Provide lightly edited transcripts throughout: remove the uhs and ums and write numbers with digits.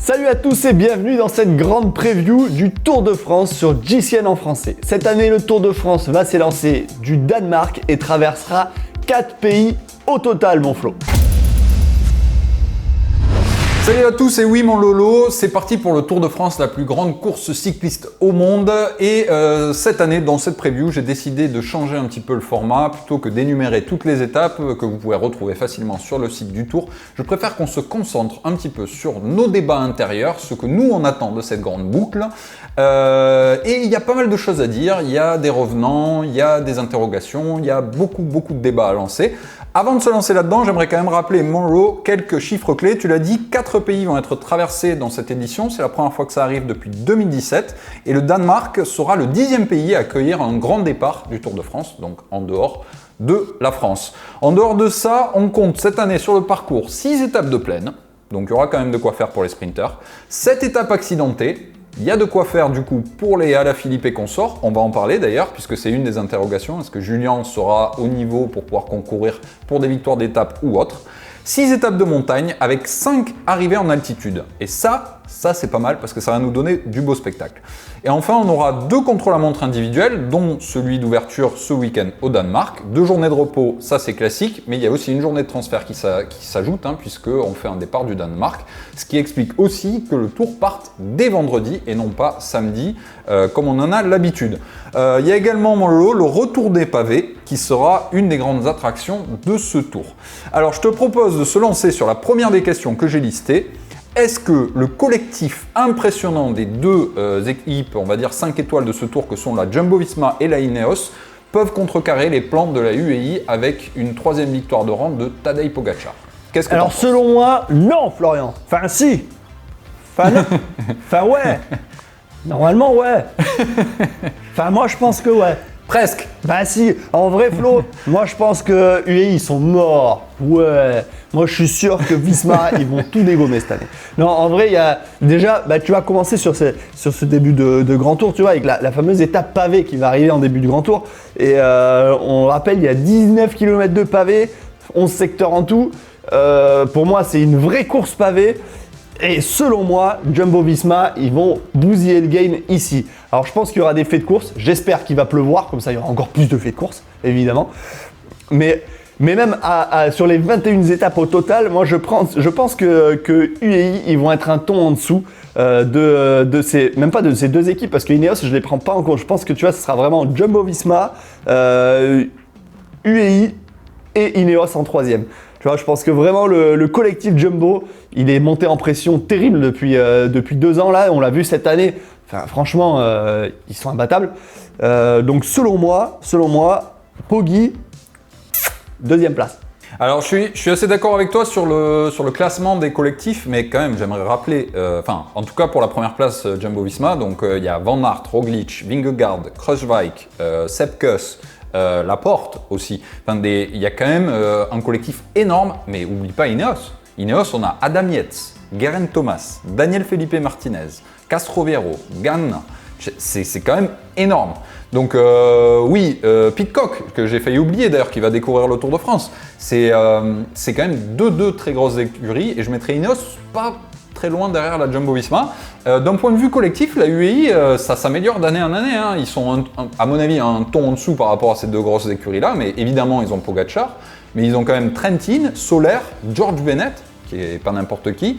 Salut à tous et bienvenue dans cette grande preview du Tour de France sur GCN en français. Cette année, le Tour de France va s'élancer du Danemark et traversera 4 pays au total, mon Flo. Salut à tous et oui mon Lolo, c'est parti pour le Tour de France, la plus grande course cycliste au monde. Et cette année, dans cette preview, j'ai décidé de changer un petit peu le format. Plutôt que d'énumérer toutes les étapes que vous pouvez retrouver facilement sur le site du Tour, je préfère qu'on se concentre un petit peu sur nos débats intérieurs, ce que nous on attend de cette grande boucle. Et il y a pas mal de choses à dire, il y a des revenants, il y a des interrogations, il y a beaucoup de débats à lancer. Avant de se lancer là-dedans, j'aimerais quand même rappeler, Monroe, quelques chiffres clés. Tu l'as dit, 4 pays vont être traversés dans cette édition. C'est la première fois que ça arrive depuis 2017. Et le Danemark sera le 10e pays à accueillir un grand départ du Tour de France, donc en dehors de la France. En dehors de ça, on compte cette année sur le parcours 6 étapes de plaine. Donc il y aura quand même de quoi faire pour les sprinters. 7 étapes accidentées. Il y a de quoi faire du coup pour les Alaphilippe et consorts, on va en parler d'ailleurs puisque c'est une des interrogations, est-ce que Julien sera au niveau pour pouvoir concourir pour des victoires d'étape ou autre. 6 étapes de montagne avec 5 arrivées en altitude et ça c'est pas mal parce que ça va nous donner du beau spectacle. Et enfin on aura 2 contre-la-montre individuels dont celui d'ouverture ce week-end au Danemark, 2 journées de repos, ça c'est classique, mais il y a aussi une journée de transfert qui s'ajoute puisqu'on fait un départ du Danemark, ce qui explique aussi que le tour parte dès vendredi et non pas samedi comme on en a l'habitude. Il y a également mon lot, le retour des pavés qui sera une des grandes attractions de ce tour. Alors je te propose de se lancer sur la première des questions que j'ai listées. Est-ce que le collectif impressionnant des 2 équipes, on va dire 5 étoiles de ce tour que sont la Jumbo-Visma et la Ineos, peuvent contrecarrer les plans de la UAE avec une 3e victoire de rang de Tadej Pogačar? Qu'est-ce que Alors selon moi, non Florian. Enfin si. Enfin non. Enfin ouais. Normalement ouais. Enfin moi je pense que ouais. Presque. Bah si, en vrai Flo, moi je pense que UAE ils sont morts. Ouais. Moi je suis sûr que Visma ils vont tout dégommer cette année. Non en vrai il y a déjà, tu vas commencer sur ce début de grand tour, tu vois, avec la fameuse étape pavée qui va arriver en début de grand tour. Et on rappelle il y a 19 km de pavés, 11 secteurs en tout. Pour moi c'est une vraie course pavée. Et selon moi, Jumbo-Visma, ils vont bousiller le game ici. Alors je pense qu'il y aura des faits de course, j'espère qu'il va pleuvoir, comme ça il y aura encore plus de faits de course, évidemment. Mais même sur les 21 étapes au total, moi je pense que UAE, ils vont être un ton en dessous même pas de ces 2 équipes, parce que Ineos, je ne les prends pas en compte. Je pense que tu vois, ce sera vraiment Jumbo-Visma, UAE et Ineos en 3e. Tu vois, je pense que vraiment le collectif Jumbo, il est monté en pression terrible depuis 2 ans là. On l'a vu cette année. Enfin, franchement, ils sont imbattables. Donc selon moi, Poggi, 2e place. Alors je suis assez d'accord avec toi sur le classement des collectifs, mais quand même j'aimerais rappeler, en tout cas pour la première place Jumbo-Visma, donc il y a Van Aert, Roglic, Vingegaard, Kruijswijk, Sepp Kuss, Laporte aussi. Il y a quand même un collectif énorme, mais oublie pas Ineos. Ineos, on a Adam Yates, Geraint Thomas, Daniel Felipe Martinez, Castroviejo, Ganna. C'est quand même énorme. Donc oui, Pidcock, que j'ai failli oublier d'ailleurs, qui va découvrir le Tour de France. C'est quand même deux très grosses écuries et je mettrais Ineos pas très loin derrière la Jumbo-Visma. D'un point de vue collectif, la UAE, ça s'améliore d'année en année. Ils sont, à mon avis, un ton en dessous par rapport à ces 2 grosses écuries-là, mais évidemment, ils ont Pogačar, mais ils ont quand même Trentin, Soler, George Bennett, qui est pas n'importe qui,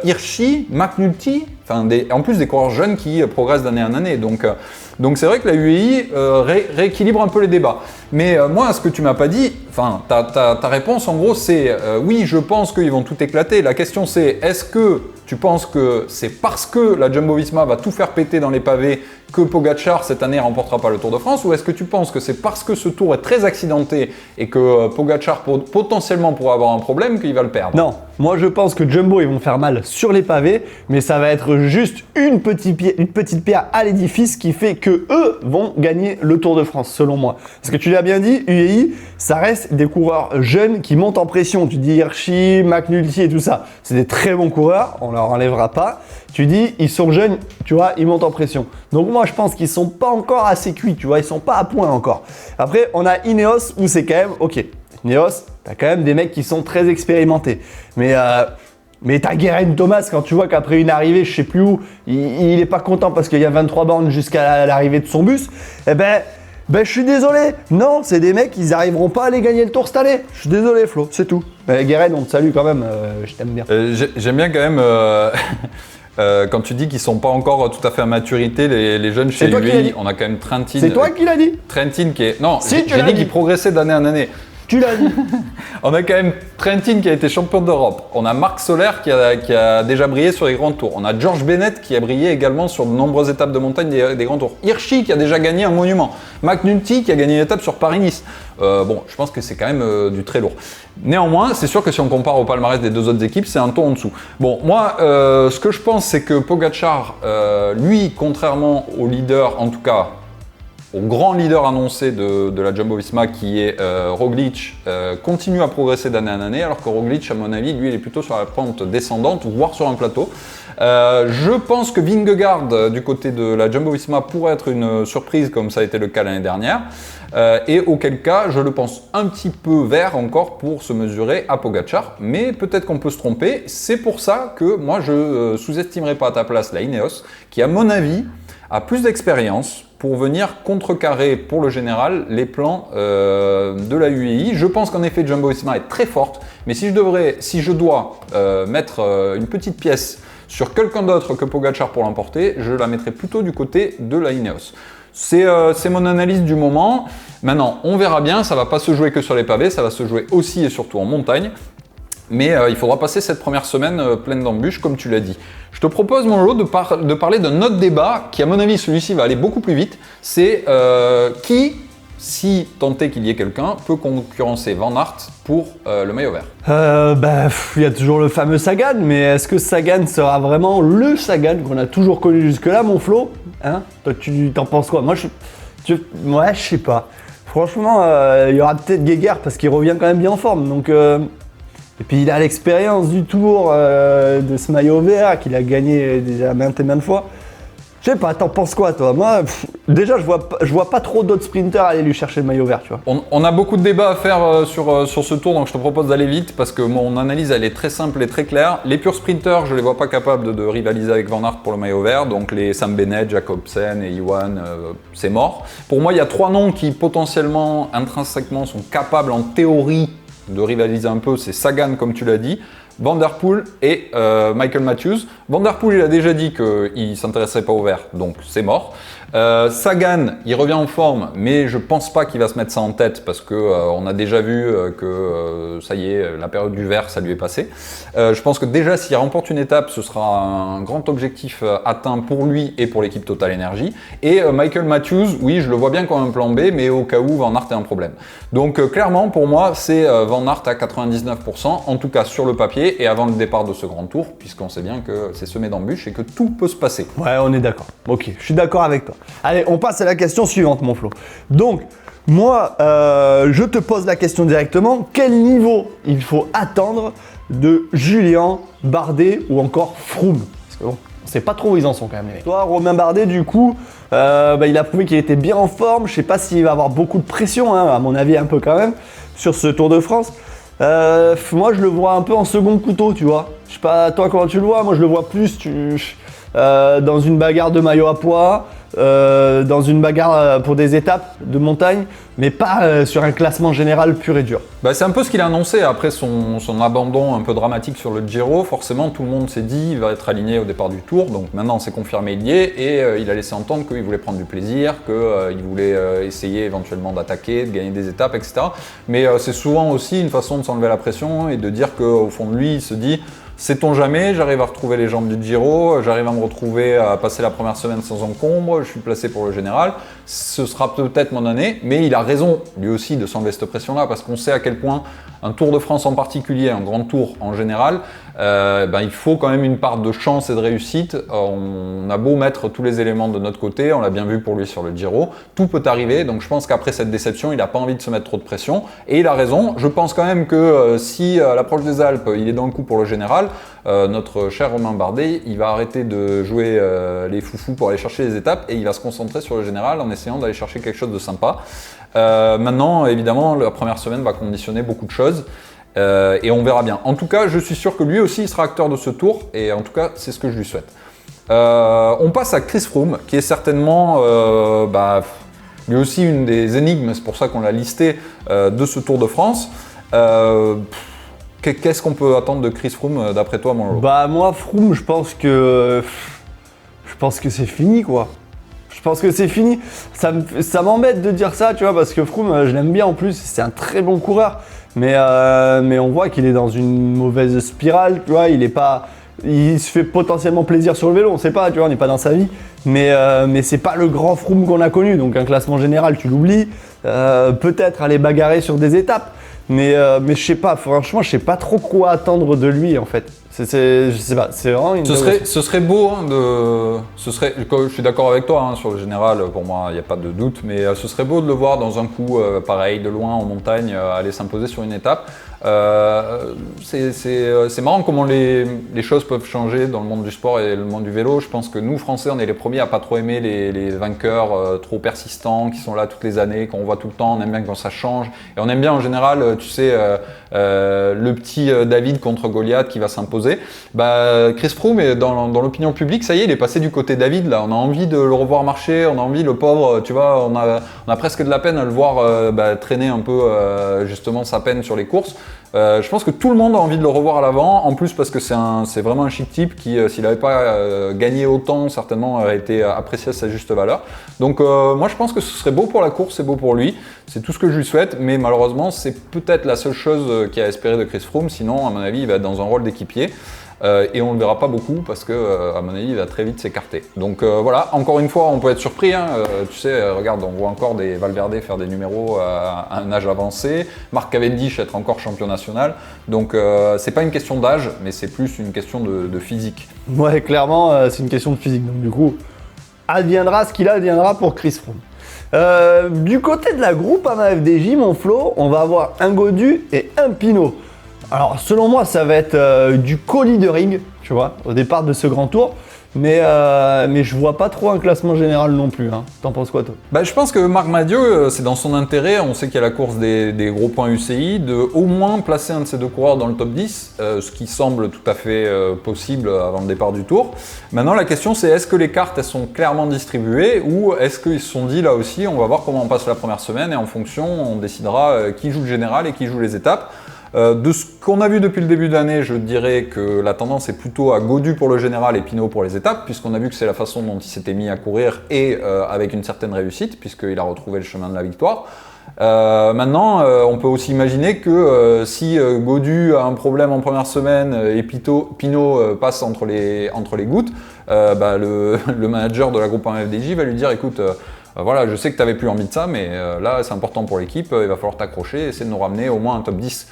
Hirschi, McNulty, en plus des coureurs jeunes qui progressent d'année en année. Donc c'est vrai que la UAE rééquilibre un peu les débats. Mais moi, ce que tu m'as pas dit, ta réponse en gros c'est oui, je pense qu'ils vont tout éclater. La question c'est, est-ce que tu penses que c'est parce que la Jumbo-Visma va tout faire péter dans les pavés que Pogačar cette année remportera pas le Tour de France, ou est-ce que tu penses que c'est parce que ce tour est très accidenté et que Pogačar potentiellement pourrait avoir un problème qu'il va le perdre? Non, moi je pense que Jumbo ils vont faire mal sur les pavés, mais ça va être juste une petite pierre à l'édifice qui fait que eux vont gagner le Tour de France selon moi. Parce que tu l'as bien dit, UAE, ça reste des coureurs jeunes qui montent en pression. Tu dis Hirschi, McNulty et tout ça, c'est des très bons coureurs, on leur enlèvera pas. Tu dis ils sont jeunes, tu vois, ils montent en pression. Donc moi je pense qu'ils sont pas encore assez cuits, tu vois, ils sont pas à point encore. Après on a Ineos où c'est quand même ok. Ineos, t'as quand même des mecs qui sont très expérimentés. Mais Mais t'as Geraint Thomas, quand tu vois qu'après une arrivée, je sais plus où, il est pas content parce qu'il y a 23 bornes jusqu'à l'arrivée de son bus, eh ben je suis désolé. Non, c'est des mecs, ils arriveront pas à aller gagner le Tour cette année. Je suis désolé, Flo, c'est tout. Geraint, on te salue quand même, je t'aime bien. J'aime bien quand même quand tu dis qu'ils sont pas encore tout à fait à maturité, les jeunes chez UAE. On a quand même Trentin. C'est toi qui l'as dit. Trentin qui est. Non, si, j'ai dit qu'il progressait d'année en année. Tu l'as dit. On a quand même Trentin qui a été champion d'Europe. On a Marc Soler qui a déjà brillé sur les grands tours. On a George Bennett qui a brillé également sur de nombreuses étapes de montagne des grands tours. Hirschi qui a déjà gagné un monument. McNulty qui a gagné une étape sur Paris-Nice. Bon, je pense que c'est quand même du très lourd. Néanmoins, c'est sûr que si on compare au palmarès des deux autres équipes, c'est un ton en dessous. Bon, moi, ce que je pense, c'est que Pogačar, lui, contrairement au leader, en tout cas, au grand leader annoncé de la Jumbo-Visma qui est Roglic, continue à progresser d'année en année, alors que Roglic, à mon avis, lui, il est plutôt sur la pente descendante, voire sur un plateau. Je pense que Vingegaard, du côté de la Jumbo-Visma, pourrait être une surprise, comme ça a été le cas l'année dernière. Et auquel cas, je le pense un petit peu vert encore pour se mesurer à Pogačar, mais peut-être qu'on peut se tromper. C'est pour ça que moi, je sous-estimerai pas à ta place la Ineos, qui, à mon avis, a plus d'expérience pour venir contrecarrer pour le général les plans de la UAE. Je pense qu'en effet Jumbo-Visma est très forte, mais si je dois mettre une petite pièce sur quelqu'un d'autre que Pogačar pour l'emporter, je la mettrai plutôt du côté de la Ineos. C'est mon analyse du moment. Maintenant, on verra bien, ça ne va pas se jouer que sur les pavés, ça va se jouer aussi et surtout en montagne. Mais il faudra passer cette première semaine pleine d'embûches, comme tu l'as dit. Je te propose, mon lot, de parler d'un autre débat qui, à mon avis, celui-ci va aller beaucoup plus vite. C'est qui, si tant est qu'il y ait quelqu'un, peut concurrencer Van Aert pour le maillot vert. Il y a toujours le fameux Sagan, mais est-ce que Sagan sera vraiment le Sagan qu'on a toujours connu jusque-là, mon Flo, hein? Toi, tu t'en penses quoi? Moi, je sais pas. Franchement, il y aura peut-être Geiger parce qu'il revient quand même bien en forme, donc... Et puis il a l'expérience du Tour de ce maillot vert qu'il a gagné déjà maintes et maintes fois. Je sais pas, t'en penses quoi toi? Moi, déjà je vois pas trop d'autres sprinters aller lui chercher le maillot vert, tu vois. On a beaucoup de débats à faire sur ce tour, donc je te propose d'aller vite parce que mon analyse elle est très simple et très claire. Les purs sprinters, je les vois pas capables de rivaliser avec Van Aert pour le maillot vert, donc les Sam Bennett, Jacobsen et Iwan, c'est mort. Pour moi, il y a trois noms qui potentiellement, intrinsèquement, sont capables en théorie de rivaliser un peu, c'est Sagan comme tu l'as dit, Van der Poel et Michael Matthews. Van der Poel, il a déjà dit qu'il ne s'intéresserait pas au vert, donc c'est mort. Sagan, il revient en forme, mais je pense pas qu'il va se mettre ça en tête parce que on a déjà vu que ça y est, la période du vert, ça lui est passé. Je pense que déjà, s'il remporte une étape, ce sera un grand objectif atteint pour lui et pour l'équipe Total Energy. Et Michael Matthews, oui, je le vois bien comme un plan B, mais au cas où Van Aert ait un problème. Donc clairement, pour moi, c'est Van Aert à 99%, en tout cas sur le papier et avant le départ de ce grand tour, puisqu'on sait bien que c'est semé d'embûches et que tout peut se passer. Ouais, on est d'accord. Ok, je suis d'accord avec toi. Allez, on passe à la question suivante, mon Flo. Donc, moi, je te pose la question directement. Quel niveau il faut attendre de Julien, Bardet ou encore Froome? Parce que bon, on sait pas trop où ils en sont quand même, les mecs. Toi, Romain Bardet, du coup, il a prouvé qu'il était bien en forme. Je sais pas s'il va avoir beaucoup de pression, hein, à mon avis un peu quand même, sur ce Tour de France. Moi, je le vois un peu en second couteau, tu vois. Je sais pas, toi, comment tu le vois? Moi, je le vois plus dans une bagarre de maillot à poids, dans une bagarre pour des étapes de montagne, mais pas sur un classement général pur et dur. C'est un peu ce qu'il a annoncé après son abandon un peu dramatique sur le Giro. Forcément, tout le monde s'est dit qu'il va être aligné au départ du Tour. Donc maintenant, c'est confirmé, il y est. Et il a laissé entendre qu'il voulait prendre du plaisir, qu'il voulait essayer éventuellement d'attaquer, de gagner des étapes, etc. Mais c'est souvent aussi une façon de s'enlever la pression et de dire qu'au fond de lui, il se dit... Sait-on jamais, j'arrive à retrouver les jambes du Giro, j'arrive à me retrouver à passer la première semaine sans encombre, je suis placé pour le général, ce sera peut-être mon année, mais il a raison lui aussi de s'enlever cette pression-là parce qu'on sait à quel point un Tour de France en particulier, un grand tour en général, il faut quand même une part de chance et de réussite. On a beau mettre tous les éléments de notre côté, on l'a bien vu pour lui sur le Giro, tout peut arriver, donc je pense qu'après cette déception, il n'a pas envie de se mettre trop de pression, et il a raison. Je pense quand même que si à l'approche des Alpes, il est dans le coup pour le général, notre cher Romain Bardet, il va arrêter de jouer les foufous pour aller chercher les étapes et il va se concentrer sur le général en essayant d'aller chercher quelque chose de sympa. Maintenant, évidemment, la première semaine va conditionner beaucoup de choses. Et on verra bien. En tout cas, je suis sûr que lui aussi il sera acteur de ce tour, et en tout cas, c'est ce que je lui souhaite. On passe à Chris Froome, qui est certainement lui aussi une des énigmes, c'est pour ça qu'on l'a listé, de ce Tour de France. Qu'est-ce qu'on peut attendre de Chris Froome d'après toi, mon Lolo ? Bah moi, Froome, je pense que c'est fini, quoi. Je pense que c'est fini. Ça m'embête de dire ça, tu vois, parce que Froome, je l'aime bien en plus, c'est un très bon coureur. Mais on voit qu'il est dans une mauvaise spirale, tu vois, il se fait potentiellement plaisir sur le vélo, on sait pas, tu vois, on n'est pas dans sa vie. Mais c'est pas le grand Froome qu'on a connu, donc un classement général, tu l'oublies. Peut-être aller bagarrer sur des étapes. Mais je sais pas, franchement, je sais pas trop quoi attendre de lui en fait. Je sais pas, c'est vraiment une. Ce serait beau, je suis d'accord avec toi sur le général, pour moi il n'y a pas de doute, mais ce serait beau de le voir dans un coup pareil, de loin en montagne, aller s'imposer sur une étape. C'est marrant comment les choses peuvent changer dans le monde du sport et le monde du vélo. Je pense que nous, Français, on est les premiers à pas trop aimer les vainqueurs trop persistants, qui sont là toutes les années, qu'on voit tout le temps. On aime bien quand ça change. Et on aime bien en général, tu sais, le petit David contre Goliath qui va s'imposer. Chris Froome, dans l'opinion publique, ça y est, il est passé du côté David. Là, on a envie de le revoir marcher, on a envie, le pauvre, tu vois, on a presque de la peine à le voir traîner un peu justement sa peine sur les courses. Je pense que tout le monde a envie de le revoir à l'avant, en plus parce que c'est vraiment un chic type qui, s'il n'avait pas gagné autant, certainement aurait été apprécié à sa juste valeur. Donc moi je pense que ce serait beau pour la course, c'est beau pour lui, c'est tout ce que je lui souhaite, mais malheureusement c'est peut-être la seule chose qu'il y a à espérer de Chris Froome, sinon à mon avis il va être dans un rôle d'équipier. Et on ne le verra pas beaucoup parce que, à mon avis, il va très vite s'écarter. Donc voilà, encore une fois, on peut être surpris. Tu sais, regarde, on voit encore des Valverde faire des numéros à un âge avancé. Mark Cavendish être encore champion national. Donc c'est pas une question d'âge, mais c'est plus une question de physique. Ouais, clairement, c'est une question de physique. Donc du coup, adviendra ce qu'il adviendra pour Chris Froome. Du côté de la Groupama FDJ, mon Flo, on va avoir un Gaudu et un Pinot. Alors, selon moi, ça va être du co-leadering, tu vois, au départ de ce grand tour. Mais je vois pas trop un classement général non plus. T'en penses quoi, toi ? Je pense que Marc Madiot, c'est dans son intérêt, on sait qu'il y a la course des gros points UCI, de au moins placer un de ces deux coureurs dans le top 10, ce qui semble tout à fait possible avant le départ du tour. Maintenant, la question c'est est-ce que les cartes elles sont clairement distribuées ou est-ce qu'ils se sont dit là aussi, on va voir comment on passe la première semaine et en fonction, on décidera qui joue le général et qui joue les étapes. De ce qu'on a vu depuis le début de l'année, je dirais que la tendance est plutôt à Gaudu pour le général et Pinot pour les étapes, puisqu'on a vu que c'est la façon dont il s'était mis à courir et avec une certaine réussite, puisqu'il a retrouvé le chemin de la victoire. Maintenant, on peut aussi imaginer que si Gaudu a un problème en première semaine et Pinot passe entre les gouttes, le manager de la Groupama FDJ va lui dire écoute, voilà, je sais que tu n'avais plus envie de ça, mais là c'est important pour l'équipe, il va falloir t'accrocher, essayer de nous ramener au moins un top 10.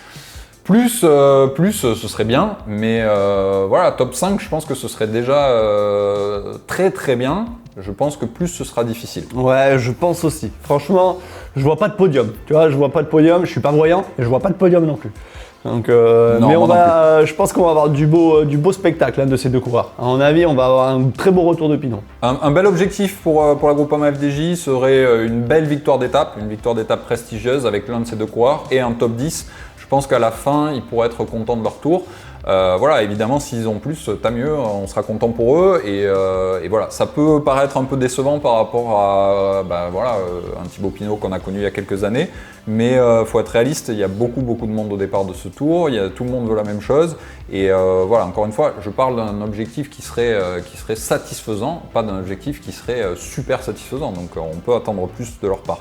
Plus, ce serait bien, mais voilà, top 5, je pense que ce serait déjà très très bien. Je pense que plus, ce sera difficile. Ouais, je pense aussi. Franchement, je vois pas de podium. Tu vois, je vois pas de podium, je suis pas voyant et je vois pas de podium non plus. Donc, non, mais je pense qu'on va avoir du beau spectacle de ces deux coureurs. À mon avis, on va avoir un très beau retour de Pinot. Un bel objectif pour la Groupama FDJ serait une belle victoire d'étape prestigieuse avec l'un de ces deux coureurs et un top 10. Je pense qu'à la fin, ils pourraient être contents de leur tour. Voilà, évidemment, s'ils ont plus, tant mieux, on sera content pour eux. Et voilà, ça peut paraître un peu décevant par rapport à un Thibaut Pinot qu'on a connu il y a quelques années. Mais faut être réaliste, il y a beaucoup de monde au départ de ce tour. Tout le monde veut la même chose. Et voilà, encore une fois, je parle d'un objectif qui serait satisfaisant, pas d'un objectif qui serait super satisfaisant. Donc on peut attendre plus de leur part.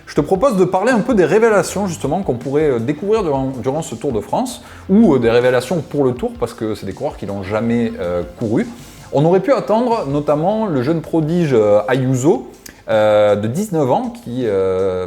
Je te propose de parler un peu des révélations justement qu'on pourrait découvrir durant ce Tour de France, ou des révélations pour le Tour, parce que c'est des coureurs qui n'ont jamais couru. On aurait pu attendre notamment le jeune prodige Ayuso, de 19 ans, qui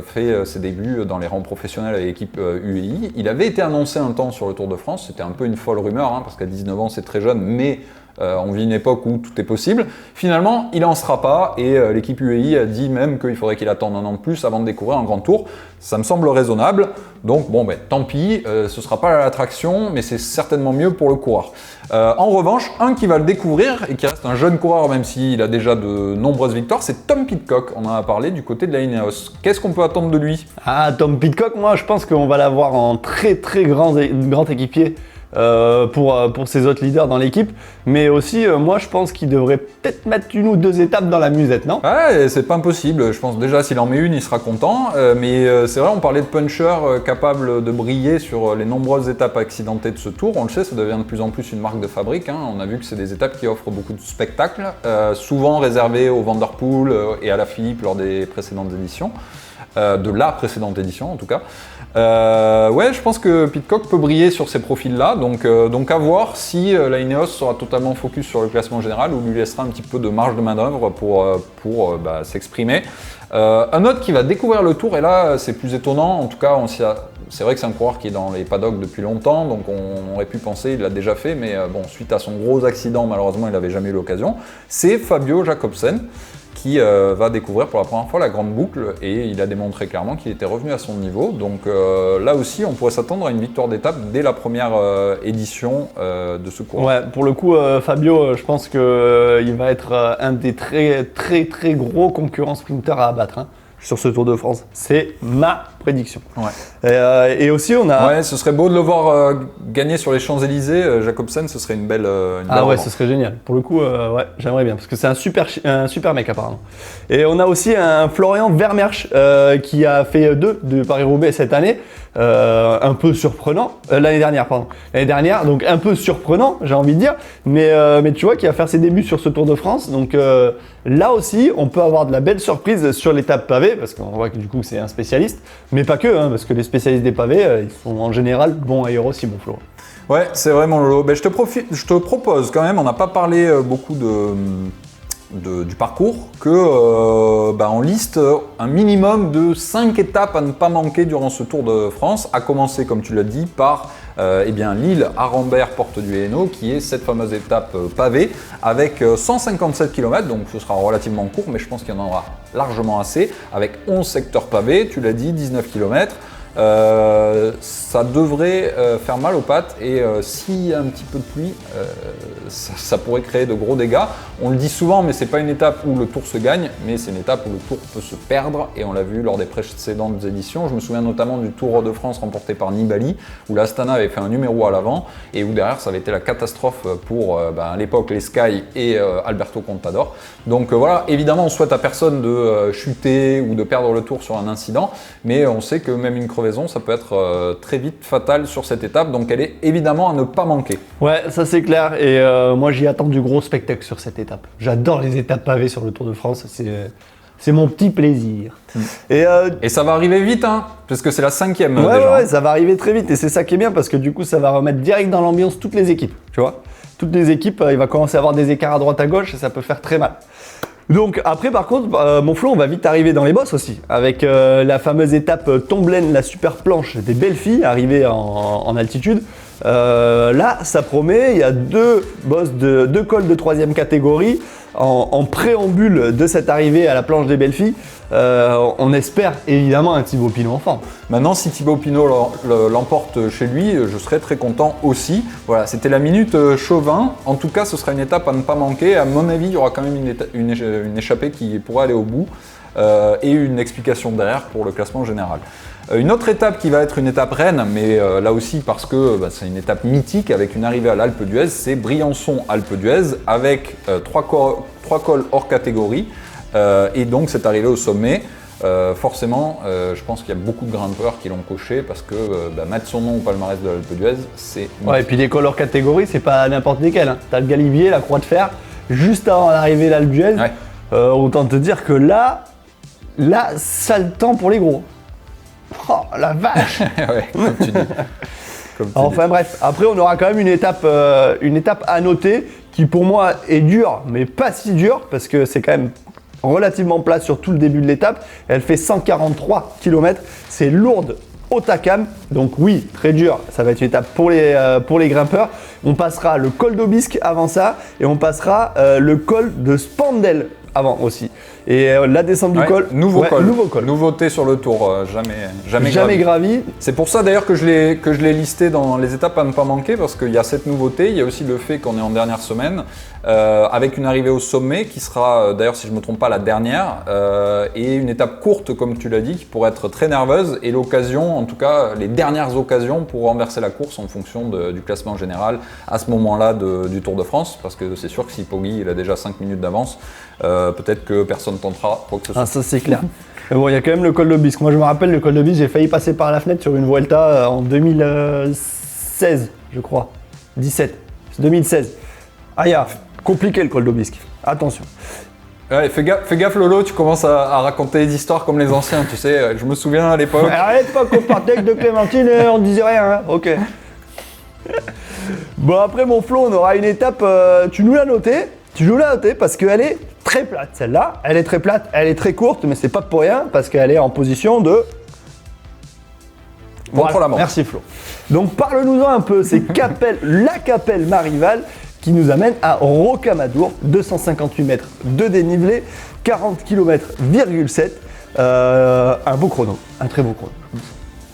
fait ses débuts dans les rangs professionnels avec l'équipe UAE. Il avait été annoncé un temps sur le Tour de France, c'était un peu une folle rumeur, parce qu'à 19 ans c'est très jeune, mais On vit une époque où tout est possible. Finalement, il n'en sera pas et l'équipe UAE a dit même qu'il faudrait qu'il attende un an de plus avant de découvrir un grand tour. Ça me semble raisonnable. Donc bon, tant pis, ce ne sera pas l'attraction, mais c'est certainement mieux pour le coureur. En revanche, un qui va le découvrir et qui reste un jeune coureur, même s'il a déjà de nombreuses victoires, c'est Tom Pidcock. On en a parlé du côté de la Ineos. Qu'est-ce qu'on peut attendre de lui? Ah, Tom Pidcock, moi je pense qu'on va l'avoir en très très grand équipier pour ses autres leaders dans l'équipe. Mais aussi, moi je pense qu'il devrait peut-être mettre une ou deux étapes dans la musette, non? Ouais, c'est pas impossible. Je pense déjà s'il en met une, il sera content. Mais c'est vrai, on parlait de puncher capable de briller sur les nombreuses étapes accidentées de ce tour. On le sait, ça devient de plus en plus une marque de fabrique. On a vu que c'est des étapes qui offrent beaucoup de spectacles, souvent réservées au Van der Poel et à la Philippe lors des précédentes éditions. De la précédente édition en tout cas. Ouais, je pense que Pidcock peut briller sur ces profils-là, donc à voir si la Ineos sera totalement focus sur le classement général ou lui laissera un petit peu de marge de manœuvre pour s'exprimer. Un autre qui va découvrir le tour, et là c'est plus étonnant, en tout cas c'est vrai que c'est un coureur qui est dans les paddocks depuis longtemps, donc on aurait pu penser il l'a déjà fait, mais bon, suite à son gros accident, malheureusement il n'avait jamais eu l'occasion, c'est Fabio Jacobsen, qui va découvrir pour la première fois la grande boucle et il a démontré clairement qu'il était revenu à son niveau. Donc là aussi, on pourrait s'attendre à une victoire d'étape dès la première édition de ce cours. Ouais, pour le coup, Fabio, je pense qu'il va être un des très très très gros concurrents sprinters à abattre sur ce Tour de France. C'est ma prédiction. Ouais. Et aussi, on a... Ouais, ce serait beau de le voir gagner sur les Champs-Élysées. Jacobsen, ce serait une belle Ah ouais, ce serait génial. Pour le coup, ouais, j'aimerais bien, parce que c'est un super mec apparemment. Et on a aussi un Florian Vermeersch qui a fait 2 de Paris-Roubaix cette année. Un peu surprenant, l'année dernière, donc un peu surprenant, j'ai envie de dire, mais tu vois, qui va faire ses débuts sur ce Tour de France, donc là aussi, on peut avoir de la belle surprise sur l'étape pavée, parce qu'on voit que du coup, c'est un spécialiste, mais pas que, parce que les spécialistes des pavés, ils sont en général bons aéros, si bon Flo. Ouais, c'est vrai mon Lolo. Je te propose quand même, on n'a pas parlé beaucoup du parcours, on liste un minimum de 5 étapes à ne pas manquer durant ce Tour de France, à commencer, comme tu l'as dit, par Lille, Arambert, Porte du Hainaut, qui est cette fameuse étape pavée, avec 157 km, donc ce sera relativement court, mais je pense qu'il y en aura largement assez, avec 11 secteurs pavés, tu l'as dit, 19 km. Ça devrait faire mal aux pattes et s'il y a un petit peu de pluie, ça pourrait créer de gros dégâts. On le dit souvent, mais c'est pas une étape où le tour se gagne, mais c'est une étape où le tour peut se perdre et on l'a vu lors des précédentes éditions. Je me souviens notamment du Tour de France remporté par Nibali où l'Astana avait fait un numéro à l'avant et où derrière ça avait été la catastrophe pour à l'époque les Sky et Alberto Contador. Donc voilà, évidemment on souhaite à personne de chuter ou de perdre le tour sur un incident, mais on sait que même une crevaison ça peut être très vite fatal sur cette étape, donc elle est évidemment à ne pas manquer. Ouais, ça c'est clair, et moi j'y attends du gros spectacle sur cette étape. J'adore les étapes pavées sur le Tour de France, c'est mon petit plaisir. Et ça va arriver vite, parce que c'est la 5e déjà. Ouais, ça va arriver très vite, et c'est ça qui est bien, parce que du coup ça va remettre direct dans l'ambiance toutes les équipes, tu vois. Toutes les équipes, il va commencer à avoir des écarts à droite à gauche, et ça peut faire très mal. Donc après par contre, mon Flo, on va vite arriver dans les bosses aussi, avec la fameuse étape Tomblaine, la super planche des belles filles, arrivée en altitude. Là, ça promet, il y a 2 cols de 3e catégorie en préambule de cette arrivée à la planche des belles filles. On espère évidemment un Thibaut Pinot en forme. Maintenant, si Thibaut Pinot l'emporte chez lui, je serai très content aussi. Voilà, c'était la minute Chauvin. En tout cas, ce sera une étape à ne pas manquer. À mon avis, il y aura quand même une échappée qui pourra aller au bout et une explication derrière pour le classement général. Une autre étape qui va être une étape reine, mais là aussi parce que c'est une étape mythique avec une arrivée à l'Alpe d'Huez, c'est Briançon-Alpe d'Huez avec 3 cols hors catégorie et donc cette arrivée au sommet. Forcément, je pense qu'il y a beaucoup de grimpeurs qui l'ont coché parce que mettre son nom au palmarès de l'Alpe d'Huez, c'est mythique. Ouais, et puis les cols hors catégorie, c'est pas n'importe lesquels. T'as le Galibier, la Croix de Fer, juste avant l'arrivée à l'Alpe d'Huez. Ouais. Autant te dire que là, ça le temps pour les gros. Oh la vache. Ouais, comme tu dis. Enfin bref, après on aura quand même une étape à noter qui pour moi est dure, mais pas si dure parce que c'est quand même relativement plat sur tout le début de l'étape. Elle fait 143 km, c'est lourde Otakam. Donc oui, très dur, ça va être une étape pour les grimpeurs. On passera le col d'Aubisque avant ça et on passera le col de Spandel avant aussi. Et la descente du col, nouveau col. Nouveauté sur le tour, jamais gravi. C'est pour ça d'ailleurs que je l'ai listé dans les étapes à ne pas manquer, parce qu'il y a cette nouveauté, il y a aussi le fait qu'on est en dernière semaine, avec une arrivée au sommet qui sera d'ailleurs, si je ne me trompe pas, la dernière, et une étape courte comme tu l'as dit, qui pourrait être très nerveuse, et l'occasion, en tout cas les dernières occasions pour renverser la course en fonction du classement général à ce moment-là du Tour de France, parce que c'est sûr que si Poggi il a déjà 5 minutes d'avance, peut-être que personne tentera quoi que ce soit. Ah, ça c'est clair. Mais bon, il y a quand même le col d'Aubisque. Moi je me rappelle le col d'Aubisque, j'ai failli passer par la fenêtre sur une Vuelta en 2016, je crois. 17. C'est 2016. Ah, compliqué le col d'Aubisque. Attention. Ouais, fais gaffe Lolo, tu commences à raconter des histoires comme les anciens, tu sais, je me souviens à l'époque. À l'époque on partait avec de Clémentine et on ne disait rien, hein. Ok. Bon après mon Flo, on aura une étape, tu nous l'as noté parce qu'elle est très plate celle-là, elle est très plate, elle est très courte, mais c'est pas pour rien parce qu'elle est en position de... Contre la montre. Merci Flo. Donc parle-nous-en un peu, c'est la Capelle Marival qui nous amène à Rocamadour, 258 mètres de dénivelé, 40 km,7, un beau chrono, un très beau chrono.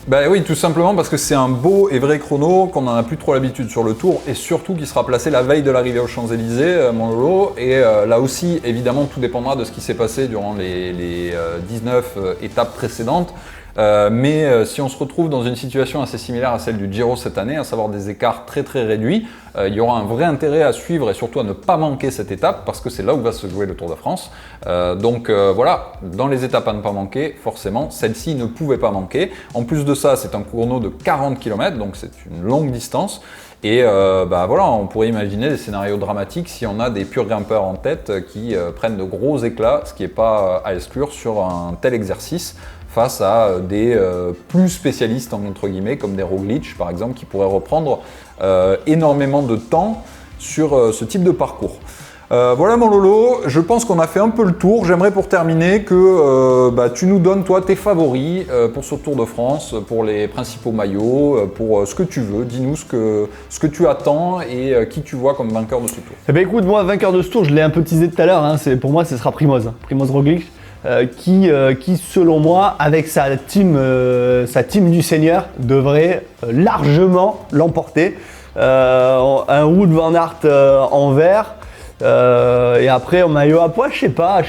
Ben oui, tout simplement parce que c'est un beau et vrai chrono, qu'on n'en a plus trop l'habitude sur le Tour, et surtout qui sera placé la veille de l'arrivée aux Champs-Élysées, mon Lolo. Et là aussi, évidemment, tout dépendra de ce qui s'est passé durant les 19 étapes précédentes. Mais si on se retrouve dans une situation assez similaire à celle du Giro cette année, à savoir des écarts très très réduits, il y aura un vrai intérêt à suivre et surtout à ne pas manquer cette étape parce que c'est là où va se jouer le Tour de France. Donc voilà, dans les étapes à ne pas manquer, forcément, celle-ci ne pouvait pas manquer. En plus de ça, c'est un chrono de 40 km, donc c'est une longue distance. Et voilà, on pourrait imaginer des scénarios dramatiques si on a des purs grimpeurs en tête qui prennent de gros éclats, ce qui n'est pas à exclure sur un tel exercice, face à des plus spécialistes entre guillemets comme des Roglic par exemple qui pourraient reprendre énormément de temps sur ce type de parcours. Voilà mon Lolo, je pense qu'on a fait un peu le tour. J'aimerais pour terminer que tu nous donnes toi tes favoris pour ce Tour de France, pour les principaux maillots, pour ce que tu veux. Dis-nous ce que tu attends et qui tu vois comme vainqueur de ce Tour. Eh bien écoute, moi vainqueur de ce Tour, je l'ai un peu teasé tout à l'heure, hein, pour moi ce sera Primoz Roglic. Qui selon moi, avec sa team du Seigneur, devrait largement l'emporter. Un Wout van Aert en vert, et après en maillot à pois, je sais pas.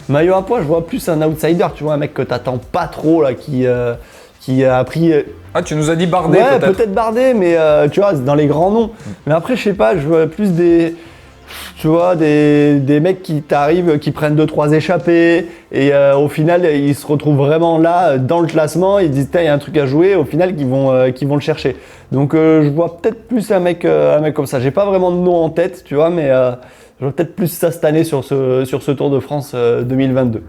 Maillot à pois, je vois plus un outsider, tu vois, un mec que t'attends pas trop là, qui a pris. Ah, tu nous as dit Bardet ouais, peut-être Bardet, mais tu vois, dans les grands noms. Mais après, je sais pas, je vois plus des mecs qui t'arrivent, qui prennent 2-3 échappées et au final ils se retrouvent vraiment là dans le classement, ils disent il y a un truc à jouer, au final qui vont le chercher. Donc je vois peut-être plus un mec comme ça. J'ai pas vraiment de nom en tête, tu vois, mais je vois peut-être plus ça cette année sur ce Tour de France 2022.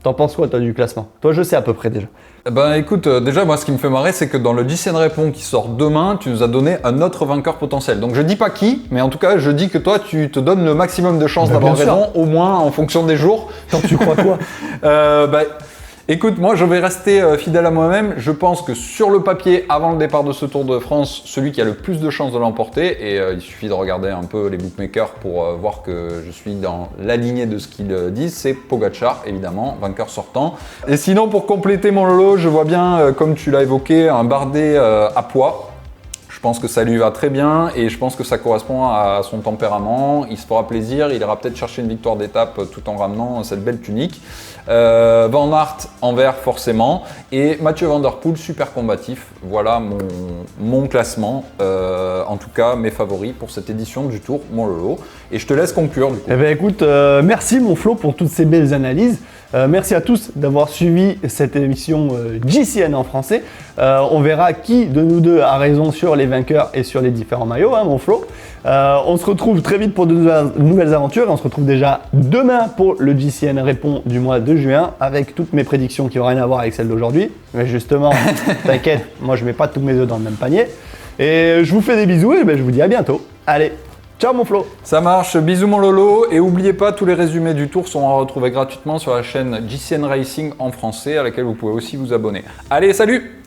T'en penses quoi toi du classement? Toi je sais à peu près déjà. Ben écoute, déjà moi ce qui me fait marrer c'est que dans le GCN Répond qui sort demain, tu nous as donné un autre vainqueur potentiel. Donc je dis pas qui, mais en tout cas je dis que toi tu te donnes le maximum de chances d'avoir raison, au moins en fonction des jours. Tant tu crois quoi? Écoute, moi je vais rester fidèle à moi-même. Je pense que sur le papier, avant le départ de ce Tour de France, celui qui a le plus de chances de l'emporter, et il suffit de regarder un peu les bookmakers pour voir que je suis dans la lignée de ce qu'ils disent, c'est Pogačar, évidemment, vainqueur sortant. Et sinon, pour compléter mon Lolo, je vois bien, comme tu l'as évoqué, un Bardet à pois. Je pense que ça lui va très bien et je pense que ça correspond à son tempérament. Il se fera plaisir, il ira peut-être chercher une victoire d'étape tout en ramenant cette belle tunique. Van Aert en vert forcément et Mathieu Van Der Poel super combatif. Voilà mon classement, en tout cas mes favoris pour cette édition du Tour, mon Lolo. Et je te laisse conclure du coup. Eh bien écoute, merci mon Flo pour toutes ces belles analyses. Merci à tous d'avoir suivi cette émission GCN en français. On verra qui de nous deux a raison sur les vainqueurs et sur les différents maillots, hein, mon Flo. On se retrouve très vite pour de nouvelles aventures et on se retrouve déjà demain pour le GCN Répond du mois de juin avec toutes mes prédictions qui n'ont rien à voir avec celles d'aujourd'hui. Mais justement, t'inquiète, moi je mets pas tous mes œufs dans le même panier. Et je vous fais des bisous et je vous dis à bientôt. Allez, ciao mon Flo. Ça marche, bisous mon Lolo. Et n'oubliez pas, tous les résumés du Tour sont à retrouver gratuitement sur la chaîne GCN Racing en français à laquelle vous pouvez aussi vous abonner. Allez, salut!